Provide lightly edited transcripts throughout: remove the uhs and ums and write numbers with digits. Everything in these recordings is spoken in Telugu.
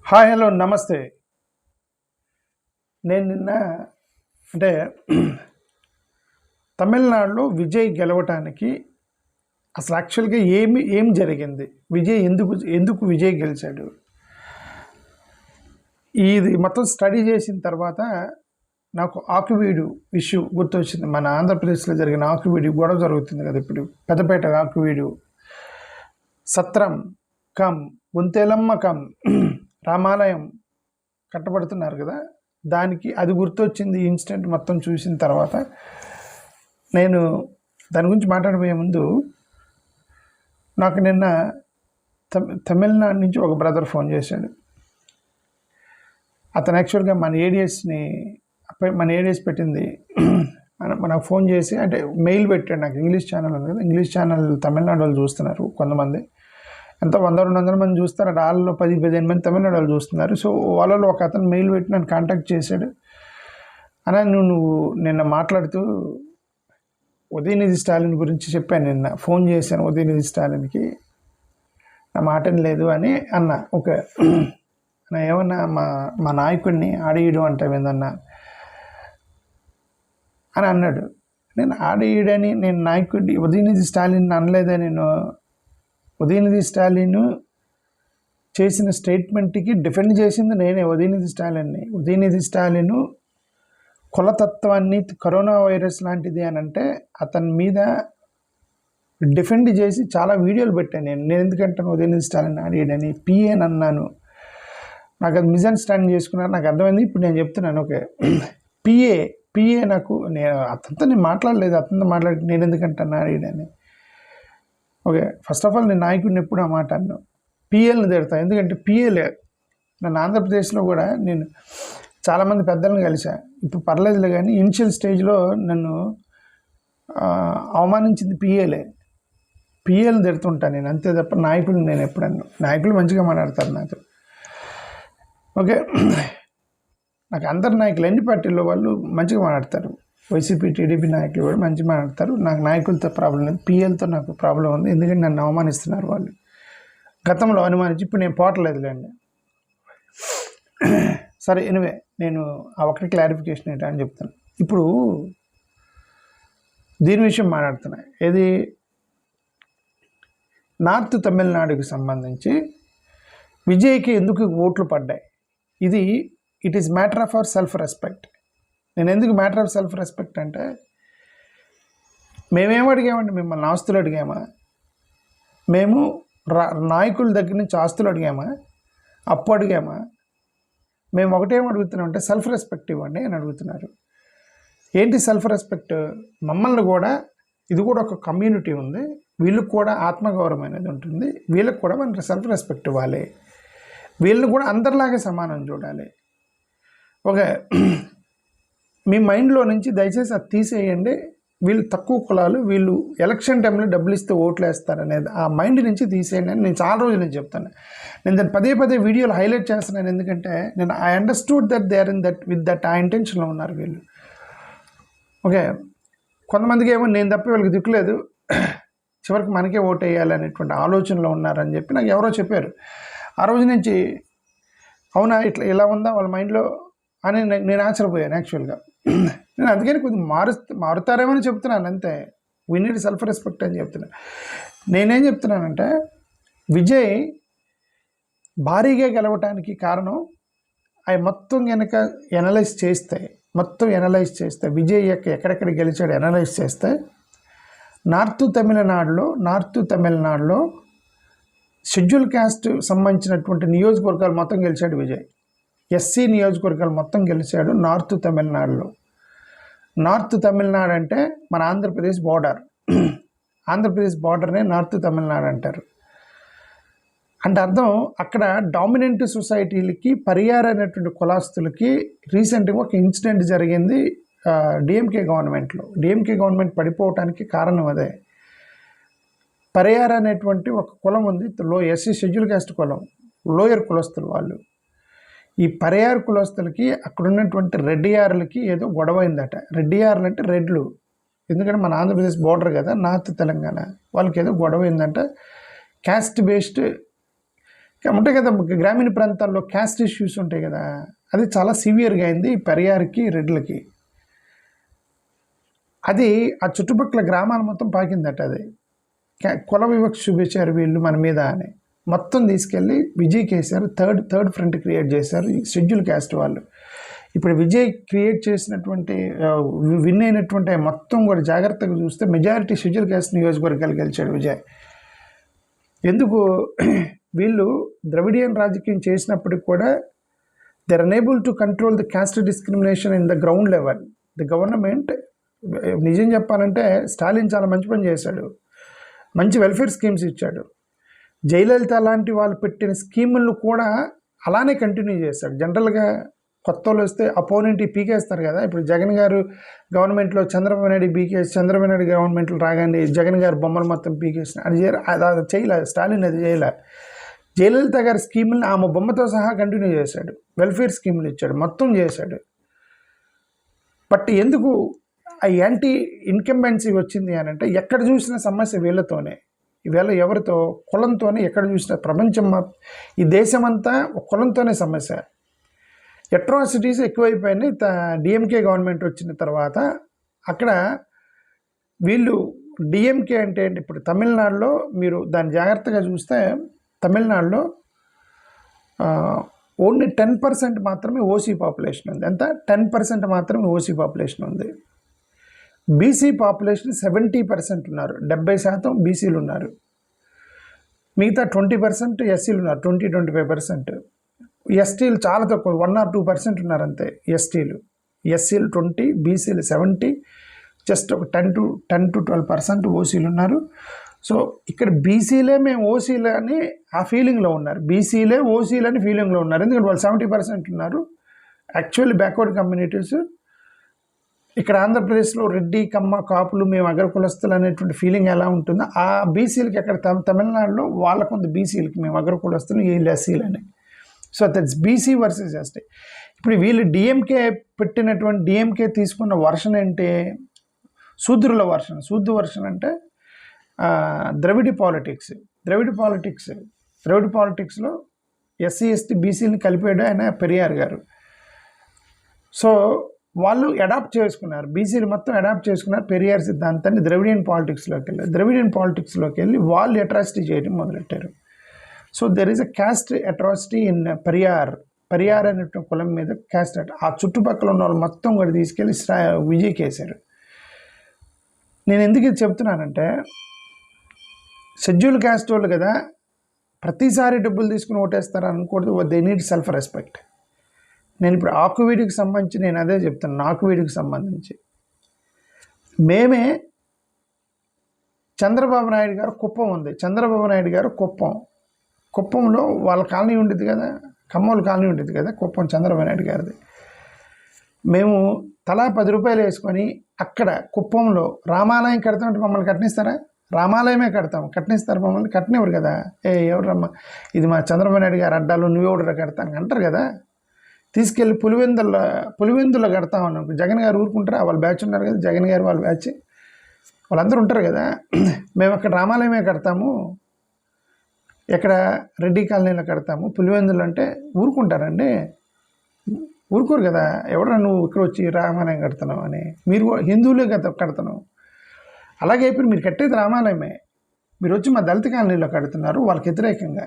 హాయ్ హలో నమస్తే. నేను నిన్న అంటే తమిళనాడులో విజయ్ గెలవటానికి అసలు యాక్చువల్గా ఏం జరిగింది, విజయ్ ఎందుకు విజయ్ గెలిచాడు, ఇది మొత్తం స్టడీ చేసిన తర్వాత నాకు ఆకువీడు ఇష్యూ గుర్తొచ్చింది. మన ఆంధ్రప్రదేశ్లో జరిగిన ఆకువీడు గొడవ జరుగుతుంది కదా ఇప్పుడు, పెద్దపేట ఆకువీడు సత్రం కమ్ గుంతేలమ్మ కమ్ రామాలయం కట్టబడుతున్నారు కదా, దానికి అది గుర్తొచ్చింది. ఇన్సిడెంట్ మొత్తం చూసిన తర్వాత నేను దాని గురించి మాట్లాడబోయే ముందు నాకు నిన్న తమిళనాడు నుంచి ఒక బ్రదర్ ఫోన్ చేశాడు. అతను యాక్చువల్గా మన ఏడిఎస్ పెట్టింది నాకు ఫోన్ చేసి, అంటే మెయిల్ పెట్టాడు నాకు. ఇంగ్లీష్ ఛానల్ ఉంది కదా, ఇంగ్లీష్ ఛానల్ తమిళనాడు వాళ్ళు చూస్తున్నారు కొంతమంది, ఎంత 100-200 మంది చూస్తారు, వాళ్ళలో 10-15 మంది తమిళనాడు వాళ్ళు చూస్తున్నారు. సో వాళ్ళలో ఒక అతను మెయిల్ పెట్టి నన్ను కాంటాక్ట్ చేశాడు. అలా నువ్వు నిన్న మాట్లాడుతూ ఉదయనిధి స్టాలిన్ గురించి చెప్పాను. నిన్న ఫోన్ చేశాను ఉదయనిధి స్టాలిన్కి, నా మాటని లేదు అని అన్నా. ఓకే నా ఏమన్నా మా నాయకుడిని ఆడేయడం అంటావేందన్నా అని అన్నాడు. నేను ఆడేయడని నేను నాయకుడిని ఉదయనిధి స్టాలిన్ అనలేదా? నేను ఉదయనిధి స్టాలిన్ చేసిన స్టేట్మెంట్కి డిఫెండ్ చేసింది నేనే, ఉదయనిధి స్టాలిన్ని. ఉదయనిధి స్టాలిన్ కులతత్వాన్ని కరోనా వైరస్ లాంటిది అని అంటే అతని మీద డిఫెండ్ చేసి చాలా వీడియోలు పెట్టాను నేను ఎందుకంటాను ఉదయనిధి స్టాలిన్ ఆడియడని పిఏని అన్నాను. నాకు అది మిస్అండర్స్టాండింగ్ చేసుకున్నారు, నాకు అర్థమైంది. ఇప్పుడు నేను చెప్తున్నాను. ఓకే పిఏ నాకు అతనితో నేను మాట్లాడలేదు, అతనితో మాట్లాడి నేను ఎందుకంటాను ఆడియడని. ఓకే, ఫస్ట్ ఆఫ్ ఆల్ నేను నాయకుడిని ఎప్పుడు ఆ మాట అన్నాను. పిఏలను తిడతా, ఎందుకంటే పిఏలే నన్ను ఆంధ్రప్రదేశ్లో కూడా నేను చాలామంది పెద్దలను కలిసా. ఇప్పుడు పర్లేదులే, కానీ ఇనిషియల్ స్టేజ్లో నన్ను అవమానించింది పిఏలను తిడుతుంటాను నేను, అంతే తప్ప నాయకుడిని నేను ఎప్పుడన్నా. నాయకులు మంచిగా మాట్లాడతారు నాతో. ఓకే, నాకు అందరు నాయకులు ఎన్ని పార్టీల్లో వాళ్ళు మంచిగా మాట్లాడతారు. వైసీపీ టీడీపీ నాయకులు కూడా మంచిగా మాట్లాడతారు. నాకు నాయకులతో ప్రాబ్లం లేదు, పిఎల్తో నాకు ప్రాబ్లం ఉంది. ఎందుకంటే నన్ను అవమానిస్తున్నారు వాళ్ళు, గతంలో అనుమానించి. ఇప్పుడు నేను పోవట్లేదులేండి. సరే, ఎనివే నేను ఆ ఒక్కటి క్లారిఫికేషన్ ఏంటా అని చెప్తాను. ఇప్పుడు దీని విషయం మాట్లాడుతున్నా, ఏది నార్త్ తమిళనాడుకి సంబంధించి విజయ్కి ఎందుకు ఓట్లు పడ్డాయి, it is matter of our self respect. నేను ఎందుకు మ్యాటర్ ఆఫ్ సెల్ఫ్ రెస్పెక్ట్ అంటే, మేమేం అడిగామండి, మిమ్మల్ని ఆస్తులు అడిగామా? మేము నాయకుల దగ్గర నుంచి ఆస్తులు అడిగామా? అప్పు అడిగామా? మేము ఒకటేం అడుగుతున్నామంటే సెల్ఫ్ రెస్పెక్ట్ ఇవ్వండి అని అడుగుతున్నారు. ఏంటి సెల్ఫ్ రెస్పెక్ట్? మమ్మల్ని కూడా, ఇది కూడా ఒక కమ్యూనిటీ ఉంది, వీళ్ళకి కూడా ఆత్మగౌరవం అనేది ఉంటుంది, వీళ్ళకి కూడా మన సెల్ఫ్ రెస్పెక్ట్ ఇవ్వాలి, వీళ్ళని కూడా అందరిలాగే సమానం చూడాలి. ఓకే, మీ మైండ్లో నుంచి దయచేసి అది తీసేయండి. వీళ్ళు తక్కువ కులాలు, వీళ్ళు ఎలక్షన్ టైంలో డబ్బులు ఇస్తే ఓట్లు వేస్తారనేది ఆ మైండ్ నుంచి తీసేయండి అని నేను చాలా రోజుల నుంచి చెప్తాను. నేను దాన్ని పదే వీడియోలు హైలైట్ చేస్తున్నాను, ఎందుకంటే నేను I understood that they are in that with that ఆ ఇంటెన్షన్లో ఉన్నారు వీళ్ళు. ఓకే, కొంతమందికి ఏమో నేను తప్ప వీళ్ళకి దిక్కులేదు, చివరికి మనకే ఓటు వేయాలి అనేటువంటి ఆలోచనలో ఉన్నారని చెప్పి నాకు ఎవరో చెప్పారు. ఆ రోజు నుంచి అవునా ఇలా ఉందా వాళ్ళ మైండ్లో అని నేను ఆశ్చర్యపోయాను యాక్చువల్గా. నేను అందుకని కొద్దిగా మారుతారేమో అని చెప్తున్నాను అంతే. వీ నీడ్ సెల్ఫ్ రెస్పెక్ట్ అని చెప్తున్నాను. నేనేం చెప్తున్నానంటే, విజయ్ భారీగా గెలవటానికి కారణం అవి మొత్తం కనుక ఎనలైజ్ చేస్తే విజయ్ ఎక్కడెక్కడ గెలిచాడు ఎనలైజ్ చేస్తే, నార్త్ తమిళనాడులో షెడ్యూల్ క్యాస్ట్ సంబంధించినటువంటి నియోజకవర్గాలు మొత్తం గెలిచాడు విజయ్. ఎస్సీ నియోజకవర్గాలు మొత్తం గెలిచాడు నార్త్ తమిళనాడులో. నార్త్ తమిళనాడు అంటే మన ఆంధ్రప్రదేశ్ బార్డర్నే నార్త్ తమిళనాడు అంటారు. అంటే అర్థం, అక్కడ డామినెంట్ సొసైటీలకి పరియార్ అనేటువంటి కులాస్తులకి రీసెంట్గా ఒక ఇన్సిడెంట్ జరిగింది డిఎంకే గవర్నమెంట్ పడిపోవటానికి కారణం అదే. పరియార్ అనేటువంటి ఒక కులం ఉంది, ఎస్సీ షెడ్యూల్ క్యాస్ట్ కులం, లోయర్ కులస్తులు వాళ్ళు. ఈ పరియార్ కులస్తులకి అక్కడ ఉన్నటువంటి రెడ్డియార్లకి ఏదో గొడవైందట. రెడ్డియార్లు అంటే రెడ్లు, ఎందుకంటే మన ఆంధ్రప్రదేశ్ బోర్డర్ కదా, నార్త్ తెలంగాణ, వాళ్ళకి ఏదో గొడవైందంట. క్యాస్ట్ ఉంటాయి కదా గ్రామీణ ప్రాంతాల్లో క్యాస్ట్ ఇష్యూస్ ఉంటాయి కదా, అది చాలా సివియర్గా అయింది పెరియార్కి రెడ్లకి. అది ఆ చుట్టుపక్కల గ్రామాలు మొత్తం పాకిందట. అది కుల వివక్ష చూపించారు వీళ్ళు మన మీద అని మొత్తం తీసుకెళ్ళి విజయ్కి వేశారు. థర్డ్ ఫ్రంట్ క్రియేట్ చేశారు ఈ షెడ్యూల్ క్యాస్ట్ వాళ్ళు. ఇప్పుడు విజయ్ క్రియేట్ చేసినటువంటి విన్ అయినటువంటి మొత్తం కూడా జాగ్రత్తగా చూస్తే మెజారిటీ షెడ్యూల్ క్యాస్ట్ నియోజకవర్గాలు గెలిచాడు విజయ్. ఎందుకు వీళ్ళు ద్రవిడియన్ రాజకీయం చేసినప్పటికి కూడా they are unable to control the caste discrimination in the ground level. The government నిజం చెప్పాలంటే స్టాలిన్ చాలా మంచి పని చేశాడు, మంచి వెల్ఫేర్ స్కీమ్స్ ఇచ్చాడు. జయలలిత లాంటి వాళ్ళు పెట్టిన స్కీములను కూడా అలానే కంటిన్యూ చేశాడు. జనరల్గా కొత్త వాళ్ళు వస్తే అపోనెంట్ పీకేస్తారు కదా. ఇప్పుడు జగన్ గారు గవర్నమెంట్లో చంద్రబాబు నాయుడు గవర్నమెంట్లో రాగానే జగన్ గారు బొమ్మలు మొత్తం పీకేసిన అది చేయలే స్టాలిన్, అది చేయలే. జయలలిత గారి స్కీములను ఆమె బొమ్మతో సహా కంటిన్యూ చేశాడు, వెల్ఫేర్ స్కీములు ఇచ్చాడు, మొత్తం చేశాడు. బట్ ఎందుకు ఆ యాంటీ ఇన్కంబెన్సీ వచ్చింది అని అంటే ఎక్కడ చూసిన సమస్య వీళ్ళతోనే. ఈవేళ ఎవరితో? కులంతోనే. ఎక్కడ చూసిన ప్రపంచం ఈ దేశమంతా కులంతోనే సమస్య. అట్రాసిటీస్ ఎక్కువైపోయినాయి డిఎంకే గవర్నమెంట్ వచ్చిన తర్వాత. అక్కడ వీళ్ళు డిఎంకే అంటే ఏంటి? ఇప్పుడు తమిళనాడులో మీరు దాన్ని జాగ్రత్తగా చూస్తే తమిళనాడులో ఓన్లీ 10% మాత్రమే ఓసీ పాపులేషన్ ఉంది. ఎంత? 10% మాత్రమే ఓసీ పాపులేషన్ ఉంది. బీసీ పాపులేషన్ 70% ఉన్నారు, 70% బీసీలు ఉన్నారు. మిగతా 20% ఎస్సీలు ఉన్నారు, 20-25%. ఎస్టీలు చాలా తక్కువ, 1 or 2% ఉన్నారు అంతే ఎస్టీలు. ఎస్సీలు 20, బీసీలు 70, జస్ట్ ఒక 10-12% ఓసీలు ఉన్నారు. సో ఇక్కడ బీసీలే మేము ఓసీలు అని ఆ ఫీలింగ్లో ఉన్నారు, బీసీలే ఓసీలు అని ఫీలింగ్లో ఉన్నారు. ఎందుకంటే వాళ్ళు 70% ఉన్నారు. Actually backward communities. ఇక్కడ ఆంధ్రప్రదేశ్లో రెడ్డి, కమ్మ, కాపులు మేము అగ్రకులస్తులు అనేటువంటి ఫీలింగ్ ఎలా ఉంటుందో ఆ బీసీలకి అక్కడ తమిళనాడులో వాళ్ళకుంది, బీసీలకి మేము అగ్రకులస్తులు, వీళ్ళు ఎస్సీలు అని. So that's BC versus ST. ఇప్పుడు వీళ్ళు డిఎంకే తీసుకున్న వర్షన్ ఏంటి? శూద్రుల వర్షన్. శూద్ర వర్షన్ అంటే ద్రవిడ పాలిటిక్స్లో ఎస్సీ ఎస్టీ బీసీలని కలిపాడు ఆయన పెరియార్ గారు. సో వాళ్ళు అడాప్ట్ చేసుకున్నారు, బీసీలు మొత్తం అడాప్ట్ చేసుకున్నారు పెరియార్ సిద్ధాంతాన్ని. ద్రవిడియన్ పాలిటిక్స్లోకి వెళ్ళి వాళ్ళు అట్రాసిటీ చేయడం మొదలెట్టారు. So there is a caste atrocity in Periyar అనే కులం మీద క్యాస్ట్ ఆ చుట్టుపక్కల ఉన్న వాళ్ళు మొత్తం కూడా తీసుకెళ్ళి విజయ్కి వేశారు. నేను ఎందుకు ఇది చెప్తున్నానంటే షెడ్యూల్ క్యాస్ట్ వాళ్ళు కదా ప్రతిసారి డబ్బులు తీసుకుని ఓటేస్తారు అనుకోవద్దు. They need self respect. నేను ఇప్పుడు ఆకువీడికి సంబంధించి నేను అదే చెప్తాను. ఆకువీడికి సంబంధించి మేమే చంద్రబాబు నాయుడు గారు కుప్పం ఉంది, చంద్రబాబు నాయుడు గారు కుప్పంలో వాళ్ళ కాలనీ ఉండేది కదా, ఖమ్మోలు కాలనీ ఉండేది కదా కుప్పం చంద్రబాబు నాయుడు గారిది. మేము తలా 10 రూపాయలు వేసుకొని అక్కడ కుప్పంలో రామాలయం కడతామంటే మమ్మల్ని కట్టినిస్తారా? రామాలయమే కట్టినిస్తారు మమ్మల్ని? కట్టినవారు కదా. ఎవరమ్మా ఇది మా చంద్రబాబు నాయుడు గారు అడ్డాలు, నువ్వెవడరా కడతాను అంటారు కదా. తీసుకెళ్ళి పులివెందులో కడతామన్నా జగన్ గారు ఊరుకుంటారా? వాళ్ళ బ్యాచ్ ఉన్నారు కదా, జగన్ గారు వాళ్ళ బ్యాచ్ వాళ్ళందరూ ఉంటారు కదా. మేము అక్కడ రామాలయమే కడతాము, ఎక్కడ రెడ్డి కాలనీలో కడతాము, పులివెందులు అంటే ఊరుకుంటారండి? ఊరుకోరు కదా. ఎవడన్నా నువ్వు ఇక్కడ వచ్చి రామాలయం కడుతున్నావు అని? మీరు హిందువులే కదా కడుతున్నావు. అలాగే ఇప్పుడు మీరు కట్టేది రామాలయమే, మీరు వచ్చి మా దళిత కాలనీలో కడుతున్నారు వాళ్ళకి వ్యతిరేకంగా.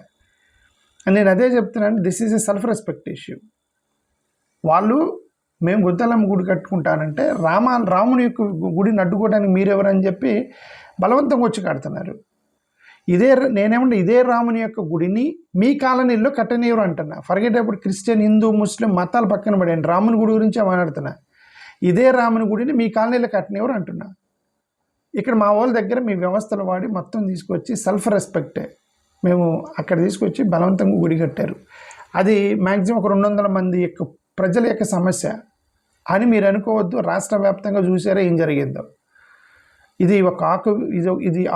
నేను అదే చెప్తున్నాను, this is a self respect issue. వాళ్ళు మేము గుద్దలమ్మ గుడి కట్టుకుంటానంటే రాముని యొక్క గుడిని అడ్డుకోవడానికి మీరెవరని చెప్పి బలవంతంగా వచ్చి కడుతున్నారు. ఇదే రాముని యొక్క గుడిని మీ కాలనీలో కట్టనీయరు అంటున్నా. ఫర్గెట్ అప్పుడు క్రిస్టియన్, హిందూ, ముస్లిం మతాలు పక్కన పడేయండి, రాముని గుడి గురించి మాట్లాడుతున్నా. ఇదే రాముని గుడిని మీ కాలనీలో కట్టనీయరు అంటున్నా. ఇక్కడ మా వాళ్ళ దగ్గర మీ వ్యవస్థలు వాడి మొత్తం తీసుకొచ్చి సెల్ఫ్ రెస్పెక్టే మేము అక్కడ తీసుకొచ్చి బలవంతంగా గుడి కట్టారు. అది మ్యాక్సిమం ఒక 200 మంది యొక్క ప్రజల యొక్క సమస్య అని మీరు అనుకోవద్దు. రాష్ట్ర వ్యాప్తంగా చూసారా ఏం జరిగిందో. ఇది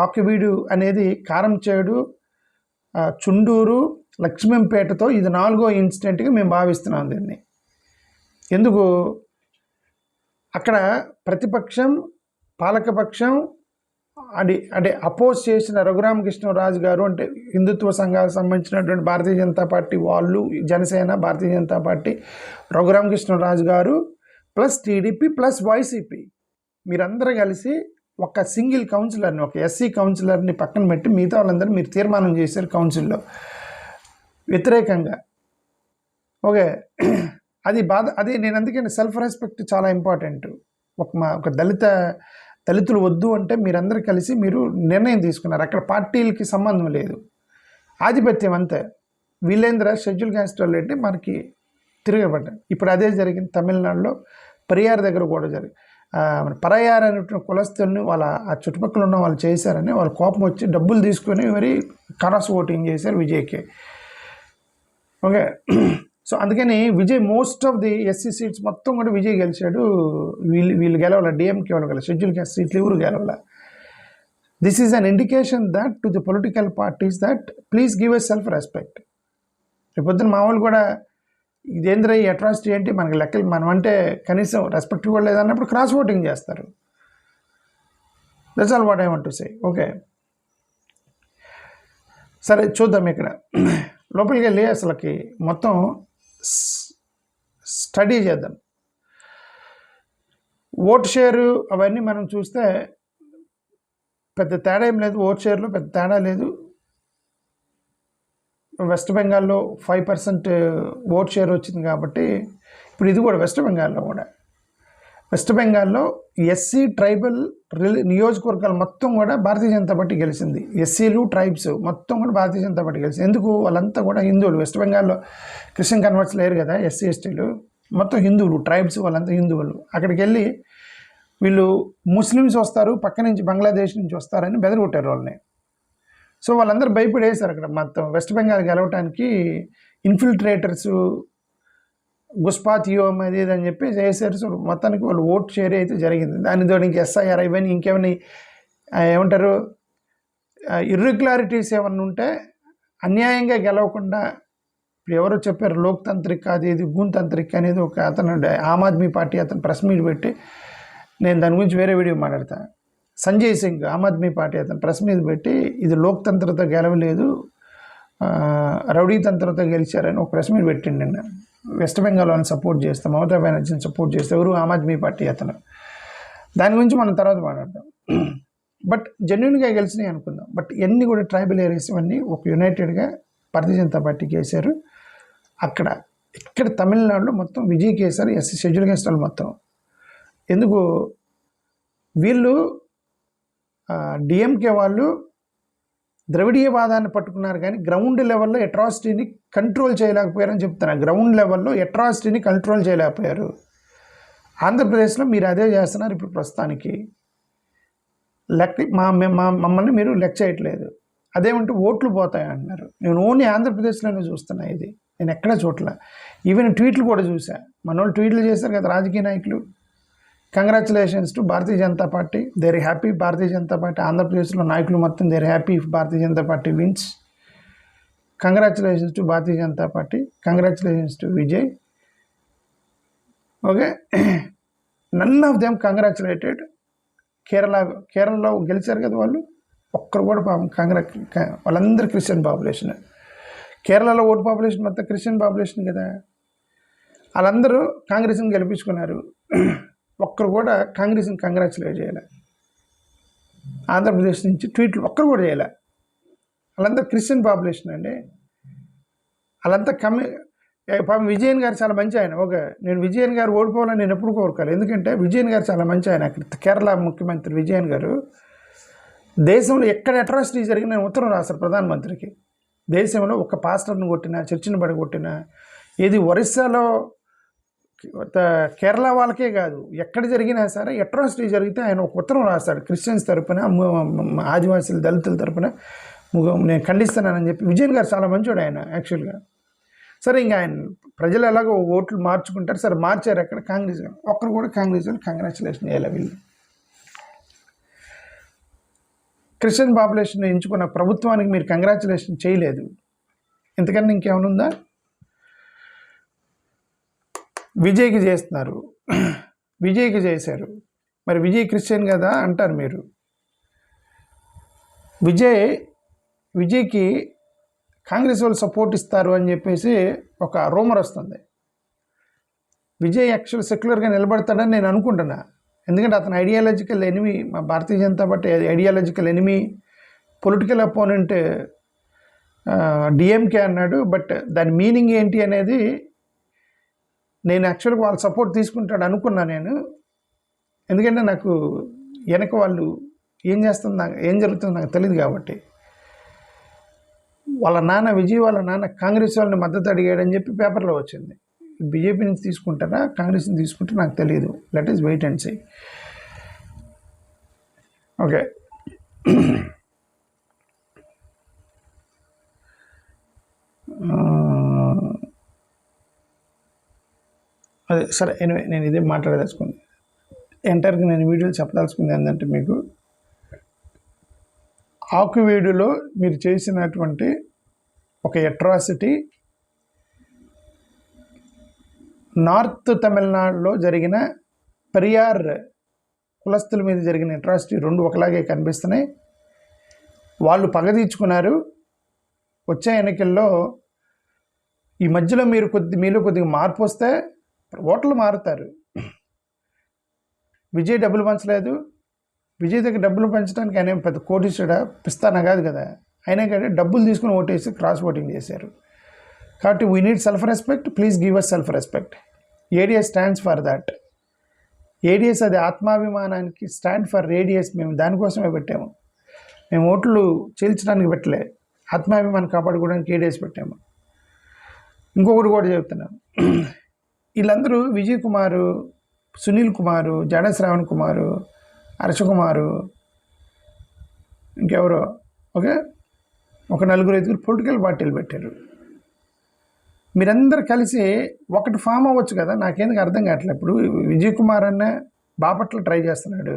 ఆకువీడు అనేది కారంచేడు, చుండూరు, లక్ష్మీంపేటతో ఇది 4వ ఇన్సిడెంట్గా మేము భావిస్తున్నాం దీన్ని. ఎందుకు? అక్కడ ప్రతిపక్షం, పాలకపక్షం, అంటే అపోజ్ చేసిన రఘురామకృష్ణరాజు గారు, అంటే హిందుత్వ సంఘాలకు సంబంధించినటువంటి భారతీయ జనతా పార్టీ వాళ్ళు, జనసేన, భారతీయ జనతా పార్టీ, రఘురామకృష్ణరాజు గారు ప్లస్ టీడీపీ ప్లస్ వైసీపీ మీరందరూ కలిసి ఒక సింగిల్ కౌన్సిలర్ని, ఒక ఎస్సీ కౌన్సిలర్ని పక్కన పెట్టి మిగతా వాళ్ళందరూ మీరు తీర్మానం చేశారు కౌన్సిల్లో వ్యతిరేకంగా. ఓకే, అది బాధ. అది నేను అందుకని సెల్ఫ్ రెస్పెక్ట్ చాలా ఇంపార్టెంట్. ఒక దళితులు వద్దు అంటే మీరందరూ కలిసి మీరు నిర్ణయం తీసుకున్నారు. అక్కడ పార్టీలకి సంబంధం లేదు, ఆధిపత్యం అంతే. వీళ్ళేంద్ర షెడ్యూల్ క్యాస్ట్ వాళ్ళు అంటే మనకి తిరగబడ్డారు. ఇప్పుడు అదే జరిగింది తమిళనాడులో, పెరియార్ దగ్గర కూడా జరిగింది. పరయార్ అనేటువంటి కులస్తుల్ని వాళ్ళ ఆ చుట్టుపక్కల ఉన్న వాళ్ళు చేశారని వాళ్ళ కోపం వచ్చి డబ్బులు తీసుకొని మరి కరాస్ ఓటింగ్ చేశారు విజయ్కి. ఓకే, సో అందుకని Vijay most of the SC seats మొత్తం కూడా విజయ్ గెలిచాడు. వీళ్ళు గెలవాల, డిఎంకే వాళ్ళు గెలవాలి, షెడ్యూల్ క్యాస్ట్ సీట్లు ఎవరు గెలవాల. This is an indication that to the political parties that please give a self respect. రేపొద్దున మామూలు కూడా ఇదేంద్ర ఈ అట్రాసిటీ ఏంటి, మనకి లెక్కలు మనం అంటే కనీసం రెస్పెక్ట్ కూడా లేదన్నప్పుడు క్రాస్ ఓటింగ్ చేస్తారు. That's all what I want to say. Okay, సరే చూద్దాం. ఇక్కడ లోపలికి వెళ్ళి అసలుకి మొత్తం స్టడీ చేద్దాం. ఓట్ షేరు అవన్నీ మనం చూస్తే పెద్ద తేడా ఏం లేదు, ఓట్ షేర్లో పెద్ద తేడా లేదు. వెస్ట్ బెంగాల్లో 5% ఓట్ షేర్ వచ్చింది కాబట్టి ఇప్పుడు ఇది కూడా వెస్ట్ బెంగాల్లో ఎస్సీ ట్రైబల్ నియోజకవర్గాలు మొత్తం కూడా భారతీయ జనతా పార్టీ గెలిచింది. ఎస్సీలు ట్రైబ్స్ మొత్తం కూడా భారతీయ జనతా పార్టీ గెలిచింది. ఎందుకు? వాళ్ళంతా కూడా హిందువులు. వెస్ట్ బెంగాల్లో క్రిస్టియన్ కన్వర్ట్స్ లేరు కదా, ఎస్సీ ఎస్టీలు మొత్తం హిందువులు, ట్రైబ్స్ వాళ్ళంతా హిందువులు. అక్కడికి వెళ్ళి వీళ్ళు ముస్లిమ్స్ వస్తారు, పక్క నుంచి బంగ్లాదేశ్ నుంచి వస్తారని బెదరగొట్టారు వాళ్ళని. సో వాళ్ళందరూ భయపడేశారు అక్కడ. మొత్తం వెస్ట్ బెంగాల్ గెలవటానికి ఇన్ఫిల్ట్రేటర్స్, గుస్పాత్ యోమ్ అది ఇది అని చెప్పి చేశారు. సో మొత్తానికి వాళ్ళు ఓట్ షేర్ అయితే జరిగింది. దానితో ఇంక ఎస్ఐఆర్ ఇవన్నీ ఇంకేమైనా ఏమంటారు ఇర్రెగ్యులారిటీస్ ఏమన్నా ఉంటే అన్యాయంగా గెలవకుండా, ఇప్పుడు ఎవరో చెప్పారు లోక్తంత్రిక్ అది ఇది గూంతంత్రిక్ అనేది ఒక అతను ఆమ్ ఆద్మీ పార్టీ అతను ప్రెస్ మీట్ పెట్టి, నేను దాని గురించి వేరే వీడియో మాట్లాడతాను. సంజయ్ సింగ్ ఆమ్ ఆద్మీ పార్టీ అతను ప్రెస్ మీద పెట్టి ఇది లోక్తంత్రతో గెలవలేదు, రౌడీ తంత్రతో గెలిచారని ఒక ప్రెస్ మీద పెట్టిండి. నిన్న వెస్ట్ బెంగాల్ వాళ్ళని సపోర్ట్ చేస్తాం, మమతా బెనర్జీని సపోర్ట్ చేస్తే ఎవరు ఆమ్ ఆద్మీ పార్టీ అతను. దాని గురించి మనం తర్వాత మాట్లాడదాం. బట్ జెన్యున్గా గెలిచినాయి అనుకుందాం. బట్ ఇవన్నీ కూడా ట్రైబల్ ఏరియాస్ ఇవన్నీ ఒక యునైటెడ్గా భారతీయ జనతా పార్టీకి వేశారు. ఇక్కడ తమిళనాడులో మొత్తం విజయ్కి వేశారు, ఎస్సీ షెడ్యూల్ క్యాస్ట్ వాళ్ళు మొత్తం. ఎందుకు? వీళ్ళు డిఎంకే వాళ్ళు ద్రవిడీయవాదాన్ని పట్టుకున్నారు కానీ గ్రౌండ్ లెవెల్లో అట్రాసిటీని కంట్రోల్ చేయలేకపోయారని చెప్తున్నారు. గ్రౌండ్ లెవెల్లో అట్రాసిటీని కంట్రోల్ చేయలేకపోయారు. ఆంధ్రప్రదేశ్లో మీరు అదే చేస్తున్నారు ఇప్పుడు ప్రస్తుతానికి. మమ్మల్ని మీరు లెక్క చేయట్లేదు. అదేమంటే ఓట్లు పోతాయి అంటున్నారు. నేను ఓన్లీ ఆంధ్రప్రదేశ్లోనే చూస్తున్నా ఇది, నేను ఎక్కడ చూడలే. ఈవెన్ ట్వీట్లు కూడా చూసా, మన వాళ్ళు ట్వీట్లు చేశారు కదా రాజకీయ నాయకులు. Congratulations to Bharatiya Janata Party, they're happy Bharatiya Janata Party. ఆంధ్రప్రదేశ్లో నాయకులు మొత్తం they're happy if Bharatiya Janata Party wins. Congratulations to Bharatiya Janata Party, congratulations to Vijay. Okay, none of them congratulated. కేరళలో గెలిచారు కదా వాళ్ళు, ఒక్కరు కూడా పాపం వాళ్ళందరూ క్రిస్టియన్ పాపులేషన్. కేరళలో ఓటు పాపులేషన్ మొత్తం క్రిస్టియన్ పాపులేషన్ కదా. వాళ్ళందరూ కాంగ్రెస్ని గెలిపించుకున్నారు. ఒక్కరు కూడా కాంగ్రెస్ని కంగ్రాచులేట్ చేయలే. ఆంధ్రప్రదేశ్ నుంచి ట్వీట్లు ఒక్కరు కూడా చేయలే. వాళ్ళంతా క్రిస్టియన్ పాపులేషన్ అండి. వాళ్ళంతా పాపం విజయన్ గారు చాలా మంచి ఆయన. ఓకే, నేను విజయన్ గారు ఓడిపోవాలని నేను ఎప్పుడు కోరుకోవాలి. ఎందుకంటే విజయన్ గారు చాలా మంచి ఆయన. కేరళ ముఖ్యమంత్రి విజయన్ గారు దేశంలో ఎక్కడ అట్రాసిటీ జరిగిన ఉత్తరం రాశారు ప్రధానమంత్రికి. దేశంలో ఒక పాస్టర్ని కొట్టినా, చర్చిని పడగొట్టినా, ఏది ఒరిస్సాలో కేరళ వాళ్ళకే కాదు ఎక్కడ జరిగినా సరే అట్రాసిటీ జరిగితే ఆయన ఒక ఉత్తరం రాస్తాడు క్రిస్టియన్స్ తరపున, ఆదివాసీల దళితుల తరపున నేను ఖండిస్తున్నానని చెప్పి. విజయన్ గారు చాలా మంచోడు ఆయన యాక్చువల్గా. సరే ఇంకా ఆయన ప్రజలు ఎలాగో ఓట్లు మార్చుకుంటారు. సరే మార్చారు. అక్కడ కాంగ్రెస్ ఒక్కరు కూడా కాంగ్రెస్ వాళ్ళు కంగ్రాచులేషన్ చేయాలి. వీళ్ళు క్రిస్టియన్ పాపులేషన్ ఎంచుకున్న ప్రభుత్వానికి మీరు కంగ్రాచులేషన్ చేయలేదు. ఇంతకన్నా ఇంకేమైనా ఉందా? విజయ్కి చేస్తున్నారు, విజయ్కి చేశారు. మరి విజయ్ క్రిస్టియన్ కదా అంటారు మీరు. విజయ్కి కాంగ్రెస్ వాళ్ళు సపోర్ట్ ఇస్తారు అని చెప్పేసి ఒక రూమర్ వస్తుంది. విజయ్ యాక్చువల్ సెక్యులర్గా నిలబడతాడని నేను అనుకుంటున్నా. ఎందుకంటే అతను ఐడియాలజికల్ ఎనిమీ, మా Bharatiya Janata Party ideological enemy, political opponent DMK అన్నాడు. బట్ దాని మీనింగ్ ఏంటి అనేది నేను యాక్చువల్గా వాళ్ళ సపోర్ట్ తీసుకుంటాడు అనుకున్నా నేను. ఎందుకంటే నాకు వెనక వాళ్ళు ఏం జరుగుతుందో నాకు తెలియదు కాబట్టి. విజయ్ వాళ్ళ నాన్న కాంగ్రెస్ వాళ్ళని మద్దతు అడిగాడని చెప్పి పేపర్లో వచ్చింది. బీజేపీ నుంచి తీసుకుంటారా కాంగ్రెస్ నుంచి తీసుకుంటారా నాకు తెలియదు. Let us wait and see. Okay, అదే సరే. ఎనివే నేను ఇదే మాట్లాడదలుచుకుంది. ఎంటర్గా నేను వీడియోలు చెప్పదలుచుకుంది ఏంటంటే, మీకు ఆకువీడులో మీరు చేసినటువంటి ఒక అట్రాసిటీ, నార్త్ తమిళనాడులో జరిగిన పెరియార్ కులస్తుల మీద జరిగిన అట్రాసిటీ రెండు ఒకలాగే కనిపిస్తున్నాయి. వాళ్ళు పగ తీర్చుకున్నారు. వచ్చే ఎన్నికల్లో ఈ మధ్యలో మీలో కొద్దిగా మార్పు వస్తే ఓట్లు మారుతారు. విజయ్ డబ్బులు పంచలేదు. విజయ్ దగ్గర డబ్బులు పంచడానికి ఆయన పెద్ద కోటీశ్వరుడా పిస్తానా కాదు కదా. అయినా కానీ డబ్బులు తీసుకుని ఓటేసి క్రాస్ ఓటింగ్ చేశారు. కాబట్టి we need self respect. Please give us self respect. ADS stands for that. ADS అది ఆత్మాభిమానానికి స్టాండ్ ఫర్ రేడియస్. మేము దానికోసమే పెట్టాము. మేము ఓట్లు చీల్చడానికి పెట్టలే, ఆత్మాభిమానం కాపాడుకోవడానికి ఏడిఎస్ పెట్టాము. ఇంకొకటి కూడా చెప్తున్నాను, వీళ్ళందరూ విజయ్ కుమారు, సునీల్ కుమారు, జాడ శ్రావణ్ కుమారు, హర్ష కుమారు, ఇంకెవరో ఓకే, ఒక 4-5 పొలిటికల్ పార్టీలు పెట్టారు. మీరందరూ కలిసి ఒకటి ఫామ్ అవ్వచ్చు కదా. నాకేందుకు అర్థం కావట్లేదు. ఇప్పుడు విజయ్ కుమార్ అన్న బాపట్ల ట్రై చేస్తున్నాడు.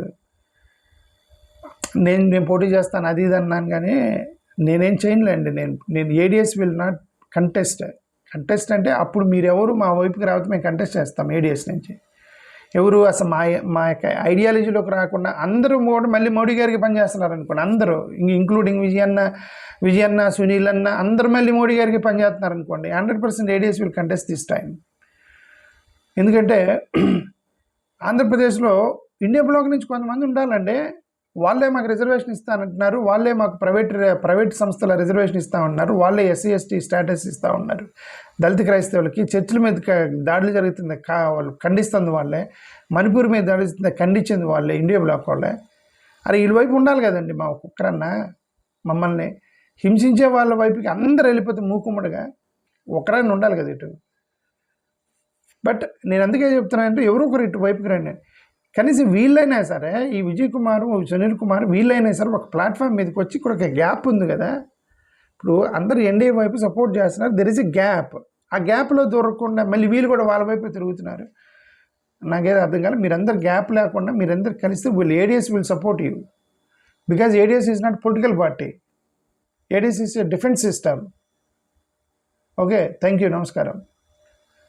నేను పోటీ చేస్తాను అది ఇది అన్నాను, కానీ నేనేం చేయనులేండి. నేను ఏడిఎస్ విల్ నాట్ కంటెస్ట్ అంటే అప్పుడు మీరెవరు మా వైపుకి రాకపోతే మేము కంటెస్ట్ చేస్తాం. ఏడిఎస్ నుంచి ఎవరు అసలు మా యొక్క ఐడియాలజీలోకి రాకుండా అందరూ మళ్ళీ మోడీ గారికి పనిచేస్తున్నారు అనుకోండి. అందరూ ఇంక్లూడింగ్ విజయన్న, సునీల్ అన్న అందరూ మళ్ళీ మోడీ గారికి పనిచేస్తున్నారు అనుకోండి. 100% ADS will contest this time. ఎందుకంటే ఆంధ్రప్రదేశ్లో ఇండియా బ్లాక్ నుంచి కొంతమంది ఉండాలండి. వాళ్ళే మాకు రిజర్వేషన్ ఇస్తానంటున్నారు. వాళ్ళే మాకు ప్రైవేట్ సంస్థల రిజర్వేషన్ ఇస్తామన్నారు. వాళ్ళే SC/ST స్టేటస్ ఇస్తూ ఉన్నారు. దళిత క్రైస్తవులకి చర్చిల మీద దాడులు జరుగుతుంది, వాళ్ళు ఖండిస్తుంది వాళ్ళే. మణిపూర్ మీద దాడుతుంది, ఖండించింది వాళ్ళే, ఇండియా బ్లాక్ వాళ్ళే. అరే వీళ్ళ వైపు ఉండాలి కదండి. మా ఒక్కరన్నా మమ్మల్ని హింసించే వాళ్ళ వైపుకి అందరూ వెళ్ళిపోతే మూకుమ్మడిగా ఒకరైనా ఉండాలి కదా ఇటు. బట్ నేను అందుకే చెప్తున్నానంటే ఎవరో ఒకరు ఇటు వైపుకి రండి. కనీసం వీళ్ళైనా సరే, ఈ విజయ్ కుమార్, సునీల్ కుమార్ వీళ్ళైనా సరే ఒక ప్లాట్ఫామ్ మీదకి వచ్చి ఇక్కడ ఒక గ్యాప్ ఉంది కదా. ఇప్పుడు అందరూ ఎన్డీఏ వైపు సపోర్ట్ చేస్తున్నారు. There is a gap. ఆ గ్యాప్లో దూరకుండా మళ్ళీ వీళ్ళు కూడా వాళ్ళ వైపు తిరుగుతున్నారు. నాకేదో అర్థం కాదు. మీరందరూ గ్యాప్ లేకుండా మీరందరూ కలిస్తే ADS will support you. Because ADS is not political party. ADS is a defence system. Okay, thank you, నమస్కారం.